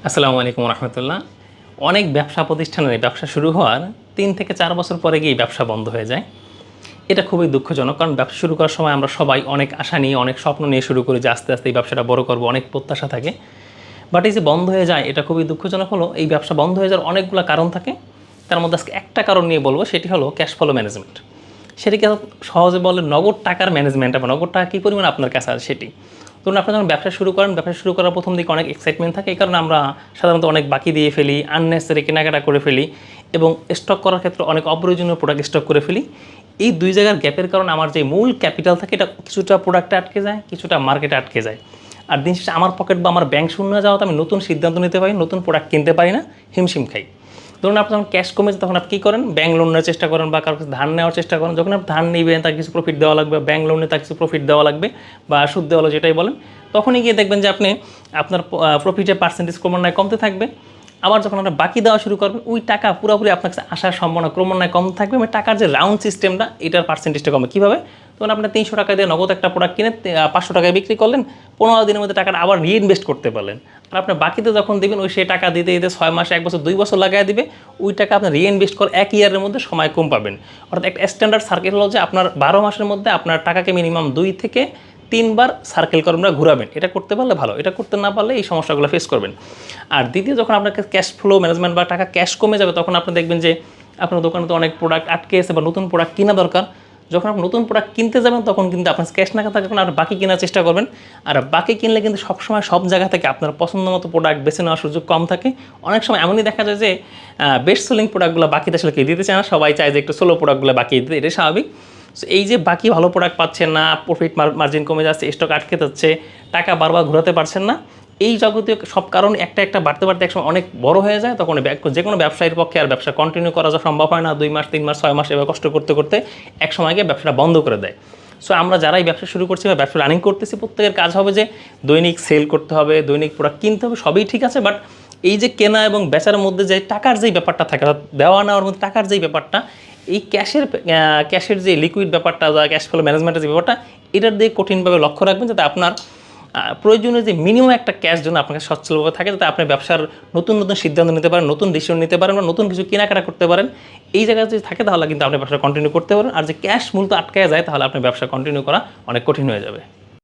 আসসালামু আলাইকুম রহমতুল্লাহ। অনেক ব্যবসা প্রতিষ্ঠানের ব্যবসা শুরু হওয়ার ৩ থেকে ৪ বছর পরে গিয়ে ব্যবসা বন্ধ হয়ে যায়। এটা খুবই দুঃখজনক, কারণ ব্যবসা শুরু করার সময় আমরা সবাই অনেক আশা নিয়ে, অনেক স্বপ্ন নিয়ে শুরু করি যে আস্তে আস্তে এই ব্যবসাটা বড় করবো, অনেক প্রত্যাশা থাকে। বাট এই যে বন্ধ হয়ে যায়, এটা খুবই দুঃখজনক। হলো এই ব্যবসা বন্ধ হয়ে যাওয়ার অনেকগুলো কারণ থাকে। তার মধ্যে আজকে একটা কারণ নিয়ে বলবো, সেটি হলো ক্যাশ ফ্লো ম্যানেজমেন্ট। সেটিকে সহজে বলে নগদ টাকার ম্যানেজমেন্ট, বা নগদ টাকা কী পরিমাণ আপনার কাছে আছে সেটি। ধরুন আপনি যখন ব্যবসা শুরু করেন, ব্যবসা শুরু করার প্রথম দিকে অনেক এক্সাইটমেন্ট থাকে, এই কারণে আমরা সাধারণত অনেক বাকি দিয়ে ফেলি, আননেসেসারি কেনাকাটা করে ফেলি, এবং স্টক করার ক্ষেত্রে অনেক অপ্রয়োজনীয় প্রোডাক্ট স্টক করে ফেলি। এই দুই জায়গার গ্যাপের কারণে আমার যে মূল ক্যাপিটাল থাকে, এটা কিছুটা প্রোডাক্টে আটকে যায়, কিছুটা মার্কেটে আটকে যায়। আর দিন শেষে আমার পকেট বা আমার ব্যাংক শূন্য যাওয়াতে আমি নতুন সিদ্ধান্ত নিতে পারি, নতুন প্রোডাক্ট কিনতে পারি না, হিমশিম খাই। ধরুন আপনি যখন ক্যাশ কমে যায়, তখন আপনি কী করেন? ব্যাংক লোন নেওয়ার চেষ্টা করেন বা কারোর কাছে ধার নেওয়ার চেষ্টা করেন। যখন আপনি ধার নেবেন, তার কিছু প্রফিট দেওয়া লাগবে, ব্যাংক লোনে তার কিছু প্রফিট দেওয়া লাগবে, বা সুদ দেওয়া হলো যেটাই বলেন, তখনই গিয়ে দেখবেন যে আপনি আপনার প্রফিটের পার্সেন্টেজ ক্রমান্বয়ে কমতে থাকবে। আবার যখন আপনার বাকি দেওয়া শুরু করবেন, ওই টাকা পুরোপুরি আপনার কাছে আসার সম্ভাবনা ক্রমান্বয়ে কম থাকবে, এবং টাকার যে রাউন্ড সিস্টেমটা, এটার পার্সেন্টেজটা কমে। কীভাবে? তখন আপনি 300 টাকা দিয়ে নগদ একটা প্রোডাক্ট কিনে 500 টাকায় বিক্রি করলেন, 15 দিনের মধ্যে টাকাটা আবার রিইনভেস্ট করতে পারলেন। আর আপনার বাকিতে যখন দেবেন, ওই সেই টাকা দিতে দিতে 6 মাস, 1 বছর, 2 বছর লাগাই দিবে, ওই টাকা আপনি রিইনভেস্ট করে 1 ইয়ারের মধ্যে সময় কম পাবেন। অর্থাৎ একটা স্ট্যান্ডার্ড সার্কেল হলো যে আপনার 12 মাসের মধ্যে আপনার টাকাকে মিনিমাম 2 থেকে 3 বার সার্কেল করে আমরা ঘুরাবেন। এটা করতে পারলে ভালো, এটা করতে না পারলে এই সমস্যাগুলো ফেস করবেন। আর দ্বিতীয়, যখন আপনার ক্যাশ ফ্লো ম্যানেজমেন্ট বা টাকা ক্যাশ কমে যাবে, তখন আপনি দেখবেন যে আপনার দোকানে তো অনেক প্রোডাক্ট আটকে আছে, বা নতুন প্রোডাক্ট কেনা দরকার। যখন আপনি নতুন প্রোডাক্ট কিনতে যাবেন, তখন কিন্তু আপনার ক্যাশ না থাকলে তখন আর বাকি কেনার চেষ্টা করবেন। আর বাকি কিনলে কিন্তু সবসময় সব জায়গা থেকে আপনার পছন্দ মতো প্রোডাক্ট বেছে নেওয়ার সুযোগ কম থাকে। অনেক সময় এমনই দেখা যায় যে বেস্ট সেলিং প্রোডাক্টগুলো বাকিতে আসলে কেউ দিতে চায় না, সবাই চায় যে একটু স্লো প্রোডাক্টগুলো বাকি দিতে, এটা স্বাভাবিক। সো এই যে বাকি ভালো প্রোডাক্ট পাচ্ছেন না, প্রফিট মার্জিন কমে যাচ্ছে, স্টক আটকে যাচ্ছে, টাকা বারবার ঘোরাতে পারছেন না, এই যাবতীয় সব কারণ একটা একটা বাড়তে বাড়তে একসময় অনেক বড় হয়ে যায়। তখন যে কোনো ব্যবসায়ীর পক্ষে আর ব্যবসা কন্টিনিউ করা সম্ভব হয় না। 2 মাস, 3 মাস, 6 মাস এবার কষ্ট করতে করতে এক সময় গিয়ে ব্যবসাটা বন্ধ করে দেয়। সো আমরা যারাই ব্যবসা শুরু করছি বা ব্যবসা রানিং করতেছি, প্রত্যেকের কাজ হবে যে দৈনিক সেল করতে হবে, দৈনিক প্রোডাক্ট কিনতে হবে, সবই ঠিক আছে। বাট এই যে কেনা এবং বেচার মধ্যে যে টাকার যেই ব্যাপারটা থাকে, দেওয়া নেওয়ার মধ্যে টাকার যেই ব্যাপারটা, এই ক্যাশের যে লিকুইড ব্যাপারটা বা ক্যাশ ফ্লো ম্যানেজমেন্টের যে ব্যাপারটা, এটার দিকে কঠিনভাবে লক্ষ্য রাখবেন, যাতে আপনার প্রয়োজনীয় যে মিনিমাম একটা ক্যাশ যেন আপনার কাছে সচ্ছলভাবে থাকে, যাতে আপনি ব্যবসার নতুন নতুন সিদ্ধান্ত নিতে পারেন, নতুন ডিসিশন নিতে পারেন, বা নতুন কিছু কেনাকাটা করতে পারেন। এই জায়গায় যদি থাকে, তাহলে কিন্তু আপনি ব্যবসা কন্টিনিউ করতে পারেন। আর যে ক্যাশ মূলত আটকে যায়, তাহলে আপনার ব্যবসা কন্টিনিউ করা অনেক কঠিন হয়ে যাবে।